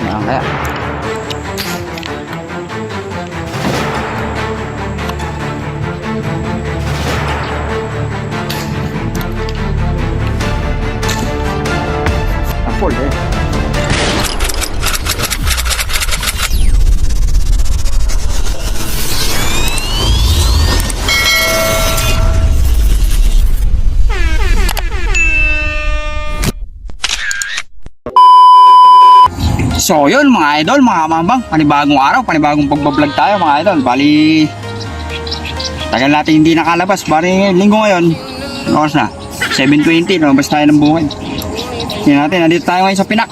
Yan kaya. Full eh. So yun mga idol, mga mamang, panibagong araw, panibagong pagbablog tayo mga idol. Bali, tagal natin hindi nakalabas. Bali, linggo ngayon, oras na 7:20, lumabas tayo ng bukid. Yan natin, nandito tayo ngayon sa Pinak.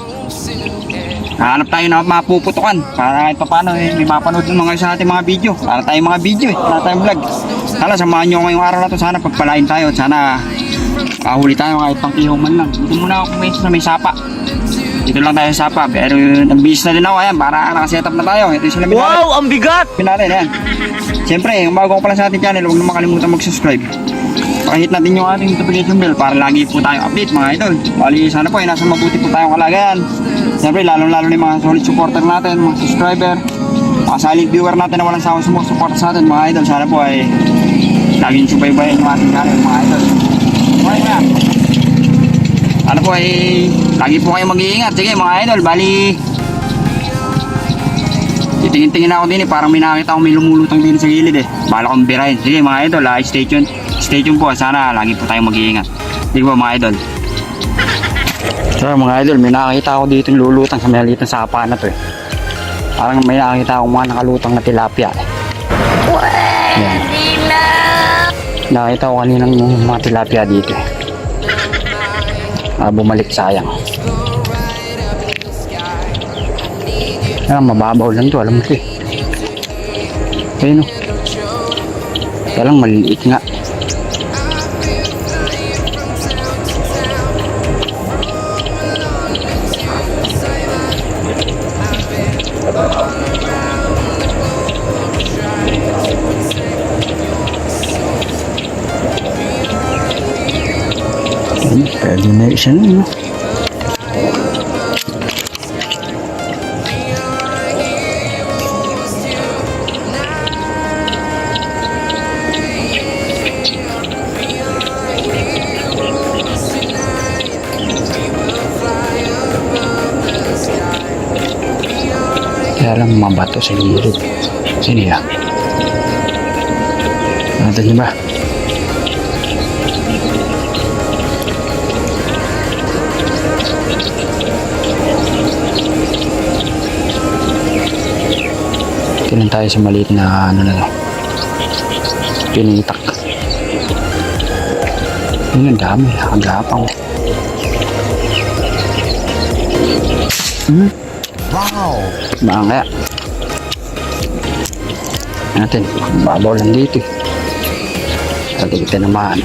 Hanap tayo na mapuputukan para kahit pa paano may mapanood ng mga sa ating mga video. Para tayong mga video para tayong vlog. Sana samahan nyo ngayong araw na to. Sana pagpalain tayo at sana makahuli tayo kahit pang ihaw man lang. Dito muna ako kumain na may sapa. Dito lang tayo sa sapa. Pero nagbihis na din ako. Ayan, para nakasetup na tayo. Ito yung sila binali. Wow, ang bigat! Binali, ayan. Siyempre, kung bago ko pala sa ating channel, huwag na makalimutan mag-subscribe. Pakihit natin yung ating notification bell para lagi po tayong update mga idol. Bali, sana po ay nasa mabuti po tayong kalagayan. Siyempre, lalong-lalo na yung mga solid supporter natin, mga subscriber, mga silent viewer natin na walang sawang sumusuporta sa atin mga idol. Sana po ay laging subaybayan yung ating channel mga idol. Okay na. Sana po ay lagi po kayong mag-iingat. Sige mga idol, bali titingin-tingin ako din eh. Parang may nakita akong may lumulutang din sa gilid eh. Bala kong birahin. Sige mga idol, stay tuned. Stay tuned po. Sana lagi po tayong mag-iingat. Sige po mga idol. So mga idol, may nakakita ako dito yung lulutang sa maliit na sapa na to eh. Parang may nakakita akong mga nakalutang na tilapia eh. Yan. Nakita ko kaninang mga tilapia dito eh. Bumalik sayang. Mababaw lang to, alam mo ito eh. Ayun o. Kaya lang maliliit nga. Pwede na isa na no? Kaya lang mabato sa gilid. Sino yan? Natin niyo ba? Tinan tayo sa maliit na ano na to. Pinitak. Yun ang dami. Ang gapang. Wow! Baka kaya. Natin. Babaw lang dito eh. Pati kita naman.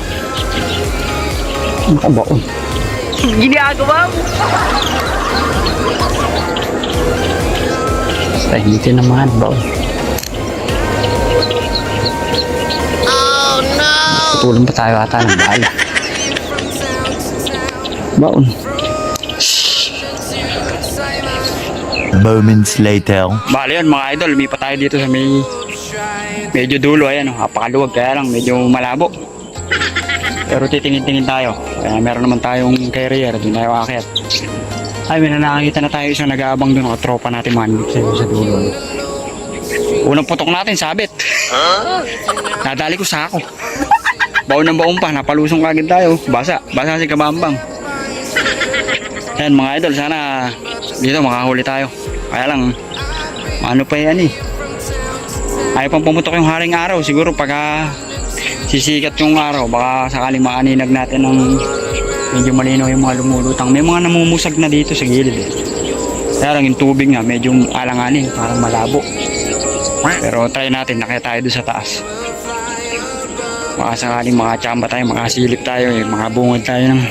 Makabaon. Ginagawa mo! Ay, dito naman. Baon. Oh no! Tutulong pa tayo ata ng bala. Baon. Moments later. Bale yun mga idol, lumipat tayo dito sa may medyo dulo, ayan, napakaluwag kaya lang medyo malabo. Pero titingin-tingin tayo. Kaya meron naman tayong carrier, doon tayo akit. Ay, may nakakita na tayo isang nag-aabang doon, tropa natin manip sa dulo. Unang putok natin, sabit. Nadali ko sa ako. Baon ng baon pa, napalusong kagad tayo. Basa si Kabambang. Ayan mga idol, sana dito makahuli tayo. Kaya lang, ano pa yan eh. Ayaw pang pumutok yung haring araw. Siguro pagka sisikat yung araw, baka sakaling maaninag natin ng medyo malinaw yung mga lumulutang. May mga namumusag na dito sa gilid eh. Kaya lang yung tubig nga, medyo alanganin, parang malabo. Pero try natin, nakaya tayo doon sa taas. Baka sakaling makachamba tayo, makasilip tayo eh. Makabungad tayo ng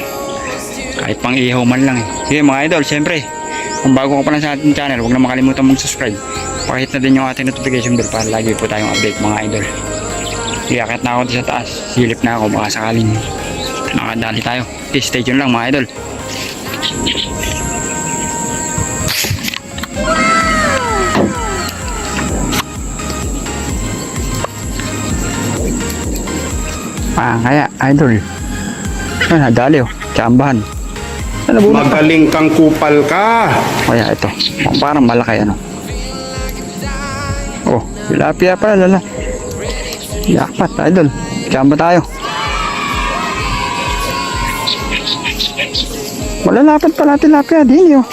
kahit pang ihaw man lang eh. Sige mga idol, siyempre kung bago ka pa lang sa ating channel, huwag na makalimutan mag-subscribe. Pakihit na din yung ating notification bell para lagi po tayong update mga idol. Iakit na ako sa taas, silip na ako, baka sakaling nakadali tayo. Okay, stay tuned lang mga idol. Kaya, idol. Ay, nadali oh. Tsambahan. Ano ba? Magaling kang kupal ka. Kaya ito. Parang malaki ano. Oh, tilapia pala lala. Yakpat, idol. Tsamba tayo. Malalapat pala tilapia din yun.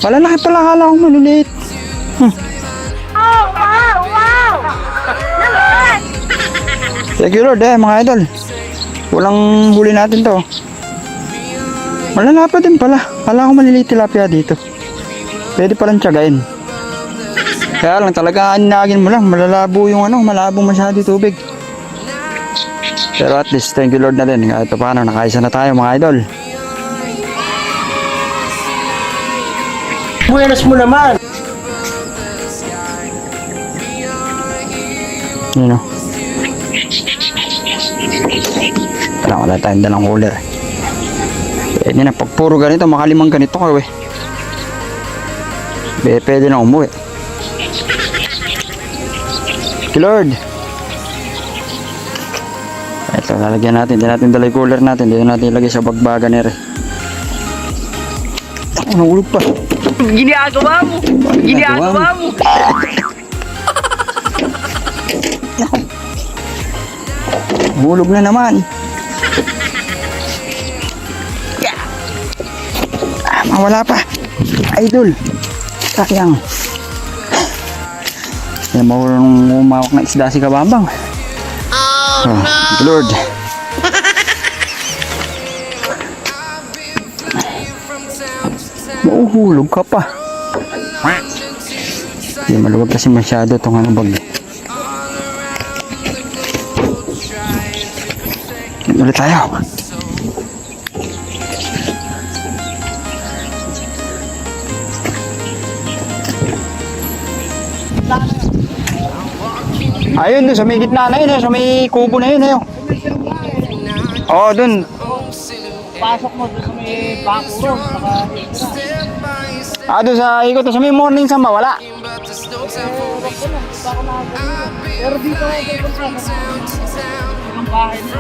Malalaki pala, akala ko maliliit. Oh, wow, wow! Naman! Thank you Lord mga idol. Walang huli natin to. Malalapad din pala. Akala ko maliliit tilapia dito. Pwede palang tiyagain. Kaya lang talaga anagin mo lang. Malalabo yung ano, malabong masyado yung tubig. Pero at least thank you Lord na din. Ito paano, nakaisa na tayo mga idol. Buenas mo naman. Yun o. Wala tayong dalang cooler. Pwede na, pag puro ganito, makalimang ganito ka we. Pwede na umuwi. Lord. Ito, lalagyan natin. Hindi natin dala yung cooler natin. Hindi natin ilagay sa bagbaga nere. Nahulog pa. Ginagawa mo! Ginagawa mo! Hulog na naman. Mawala pa. Idol. Sayang. Yan, marunong umawak na isda si Kabambang. Oh, Lord. Mauhulog ka pa. Hindi maluwag kasi masyado itong ano bag. Ulit tayo. Ayun, doon sa may gitna na yun, sa may kubo na yun. Oo, doon. Pasok mo doon sa may bakuro. Doon sa ikot, sa may morning samba, wala. Pero dito ako pupunta sa ibang bahay na.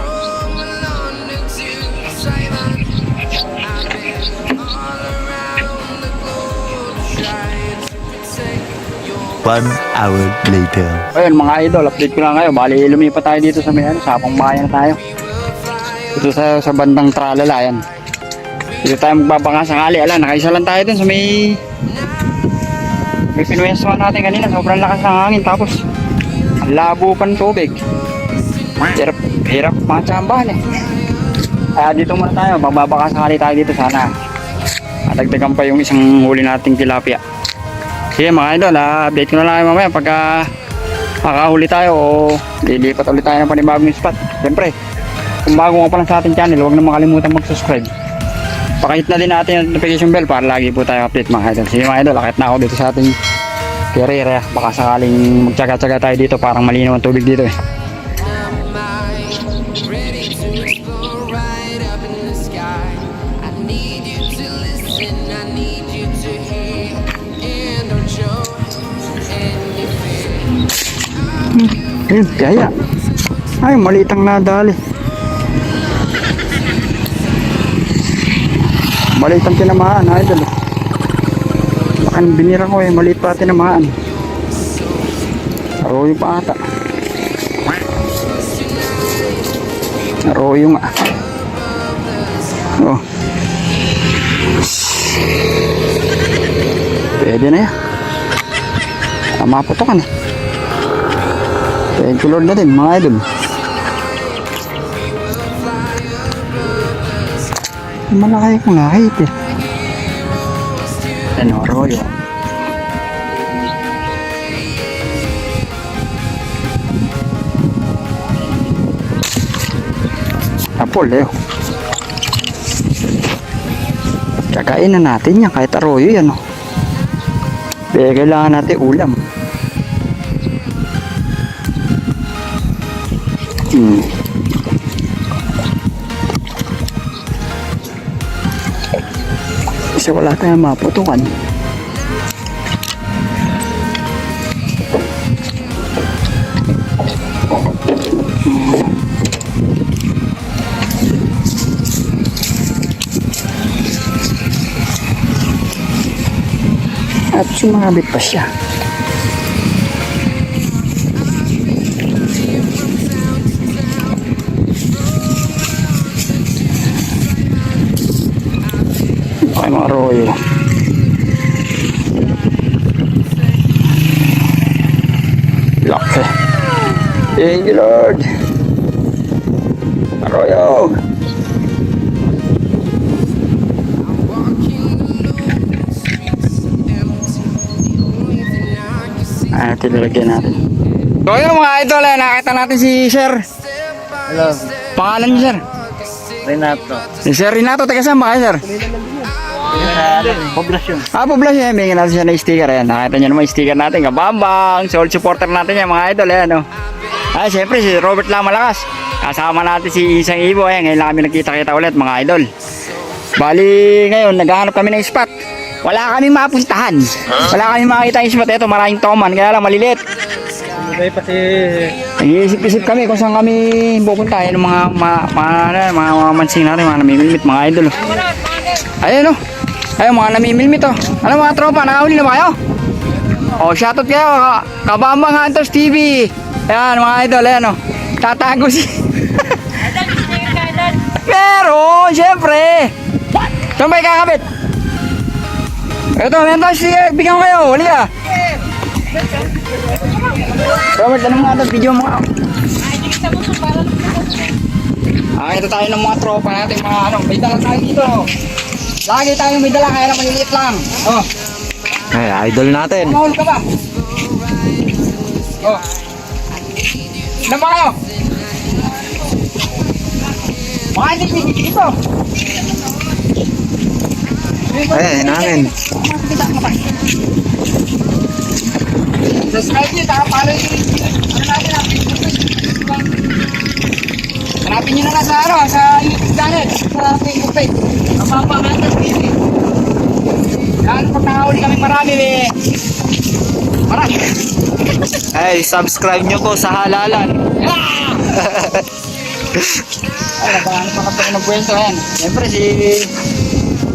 1 hour later. Ayun mga idol, update ko lang kayo. Bali, lumipat tayo dito sa may ano, sapang bayan na tayo. Dito sa bandang Tralala, yan. Dito tayo magbabaka sakali. Ala, nakaisa lang tayo dun sa may pinuwestuhan natin kanina. Sobrang lakas ng hangin. Tapos, ang labo pa ng tubig. Hirap mga tsambahan eh. Kaya dito muna tayo. Magbabaka sakali tayo dito sana. Dagdagan pa yung isang huli nating tilapia. Sige mga idol, update ko na lang kayo mamaya pagka makahuli tayo o lilipat ulit tayo ng panibagong spot. Siyempre, kung bago ka pa lang sa ating channel, huwag na makalimutan mag-subscribe. Pakihit na din natin yung notification bell para lagi po tayo update mga idol. Sige mga idol, akit na ako dito sa ating carrier. Baka sakaling magtsaga-tsaga tayo dito, parang malinaw ang tubig dito eh. Ayun, kaya. Ay, maliit ang nadali. Maliit ang tinamaan, idol. Baka binira ko eh, maliit pa tinamaan. Arroyo pa ata. Arroyo nga. Oh. Pwede na yan. Maputokan eh. Thank you Lord na din mga idol. Malaki kong lahit eh. Ano, arroyo. Apol eh. Kakain na natin yan kahit arroyo yan oh. Kaya kailangan natin ulam. Kasi wala tayong maputukan. Sumabit pa siya. Okay mga royo. Laki. Thank you Lord. Arroyo. Tinalagyan natin. So yun mga idol, nakita natin si Sir. Hello. Pangalan niyo Sir? Renato. Si Sir Renato, taga saan ba kayo Sir? Poblasyon. Poblasyon, bigyan natin siya ng sticker. Ayan, nakita niyo naman yung sticker natin. Kabambang, soul supporter natin yan mga idol. Ayan, oh. Ay, siyempre si Robert lang malakas. Kasama natin si Isang Ibo. Ayan, ngayon lang kami nagkita-kita ulit mga idol. Bali, ngayon, naghahanap kami ng spot. Wala kami mapuntahan. Wala kami makita yung spot. Ito, maraming toman, kaya lang maliliit. May pati... Nag-iisip-isip kami kung saan kami pupunta. Ayan, mga mansing natin, mga namimilmit, mga idol. Ayan, oh. Ayun mga namimilmit oh. Ano mga tropa, nakahuli na ba kayo? Oh, shoutout kayo, Kabambang Hunters TV. Ayan mga idol, ayan oh. Tatago si... Pero, syempre. Saan ba ikakabit? Ito, meron sige, bigyan ko kayo, huli ka. Robert, ano mga ito, video mo ka? Ito tayo ng mga tropa natin, mga ano, may dala tayo dito. Lagi tayong may dala, kaya na maliliit lang. Oh. Ay, idol natin. Mahul ka ba? Oh. Ilan ba kayo? Mga hindi dito. Ay, namin. Subscribe nyo, saka follow nyo. Ano natin ang hanapin nyo na lang sa ano, sa YouTube channel, sa Facebook page. Kabambang Hunters TV. Yan, pag nakahuli kami marami, marami. Ay, subscribe nyo po sa halalan. Ay, nagpaano pa kapag nagkwento yan. Siyempre si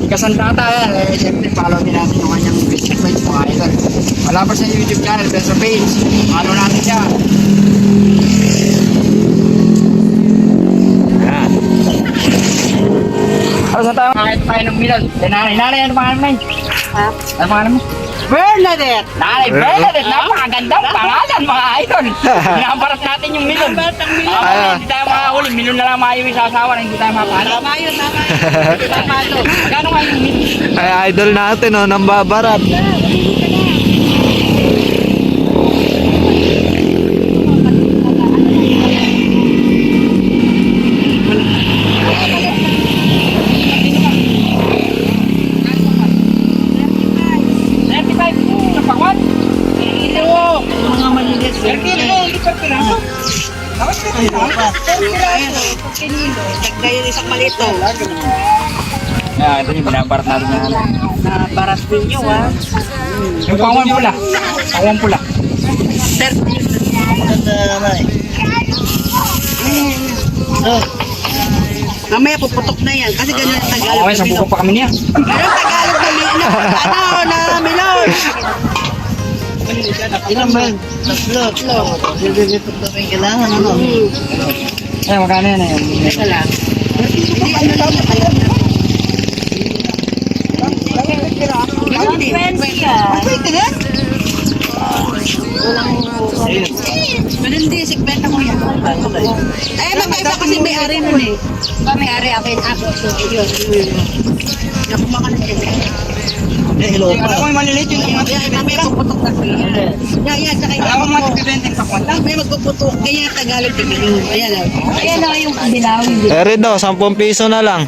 Kasandata yan. Siyempre follow din natin yung kanyang Facebook page mga idol. Wala pa sa YouTube channel, pero sa page. Ano natin siya. Ayan. Ano sa tayo? Nakita tayo ng milon. Nanay, ano pangalan mo na yun? Ha? Ano pangalan mo? Bernadette! Nanay Bernadette, napakagandang pangalan mga idol. Pinabarat natin yung milon. Hindi tayo makahuli, milon na lang maayo yung sasawa na hindi tayo mapano. Tama yun. Magkano nga yung milon? Ay, idol natin, oh, nang babarat. Mga malilit. Nagdayon isang malito. Ito yung binabarat natin na Barat din nyo ha. yung pangwan pula. Pangwan pula. Mamaya puputok na yan. Kasi ganyan ang Tagalog. Okay, sa buko pa kami niya. Ganyan ang Tagalog na milon. Ilan ba yun? Tatlo. Dito yung kailangan. Ay, magkano yan eh. Teka lang. Hindi, ano lang na tayo. Malindi, sikwenta mo yan. Eh, magkaiba kasi may-ari nun eh. May-ari akin ako. So, yun. Yung kumakanan siya. Hello. Alam mo yung maliliit yung May magpuputok na siya. Yan, tsaka yung alam mo matipibenteng pakwan. may magpuputok. Kaya yung Tagalog na yun. Ayan na yung dilaw. Eri daw, 10 piso na lang.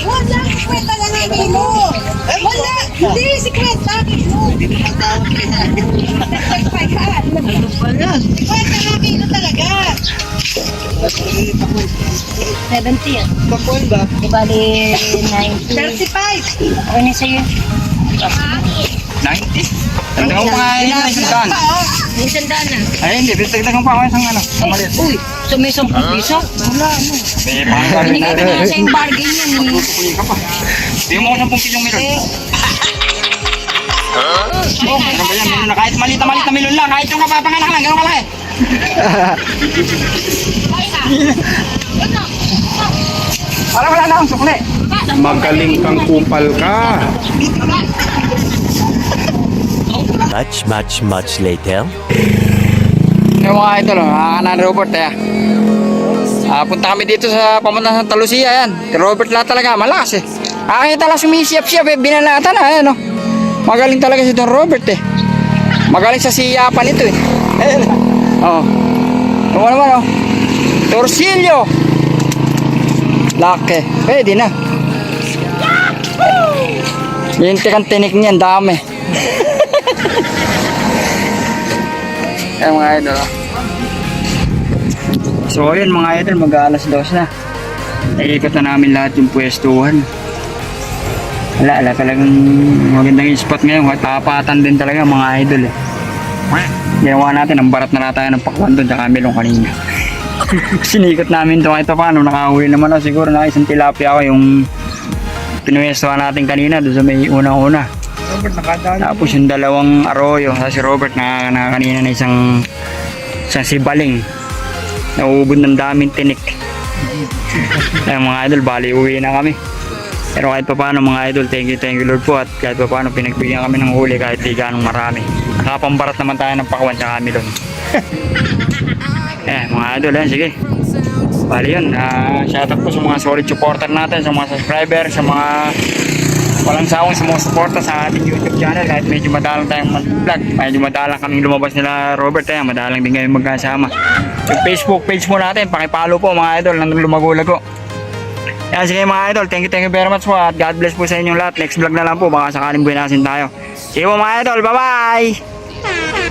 Wala, kwenta na namin mo. Wala, hindi, si kwenta. Kwenta na kilo talaga. 70 yan. Pakuan ba? Di bali 90. 35. Ano sa'yo? 90. Dagdagan ko nga yun na isang daan. May sandaan na. Ay, hindi. Dagdagan pa ako isang ano. Isang maliit. Uy, so may 10 piso? Wala mo. May pangalan Binigay ko na sa yung bargain yan eh. Tutukunin ka pa. Bigyan mo ko 10 pisyong milon. Oh, ano ba yan? Milon na. Kahit malit na milon lang. Kahit yung kapapanganak lang. Gano'n kalaki. Wala na akong sukli. Magaling kang kupal ka. Much later. Yung mga idol, nakakanan Robert punta kami dito sa pamunta Santa Lucia yan. Si Robert lang talaga, malakas eh. Nakakita lang sumisiyap-siyap binalatan ayan oh. Magaling talaga si Don Robert eh. Magaling sa siyapan ito eh. Ayan oh. Ano naman oh. Torsilyo. Laki. Pwede na. Lintik ang tinik niyan, dami. Ayan mga idol oh. So yun mga idol, mag-aalas 2 na. Naikot na namin lahat yung pwestuhan. Wala talagang magandang spot ngayon. Tapatan din talaga mga idol eh. Ginawa natin, ang barat na tayo ng pakwan doon tsaka milong kanina. Sinikot namin ito kahit paano, nakahuli naman ako siguro na isang tilapia ako yung pinuwestuhan natin kanina doon sa may unang-una. Tapos yung dalawang arroyo, si Robert na kanina na isang sibaling. Nauubod ng daming tinik. Kaya mga idol, bali uwi na kami. Pero kahit pa paano mga idol, thank you Lord po. At kahit pa paano pinagbigyan kami ng huli kahit di ganong marami. Nakapambarat naman tayo ng pakwan tsaka milon. Mga idol, sige. Bali yun, shoutout po sa mga solid supporter natin, sa mga subscriber, sa mga walang sawang sumusuporta sa ating YouTube channel. Kahit medyo madalang tayong mag-vlog, medyo madalang kaming lumabas nila Robert, madalang din kami magkasama. Yung Facebook page mo natin, pakipalo po mga idol, nandun lumagulago. Sige mga idol, thank you very much po at God bless po sa inyong lahat. Next vlog na lang po, baka sakaling buwinasin tayo. Sige po mga idol, bye bye!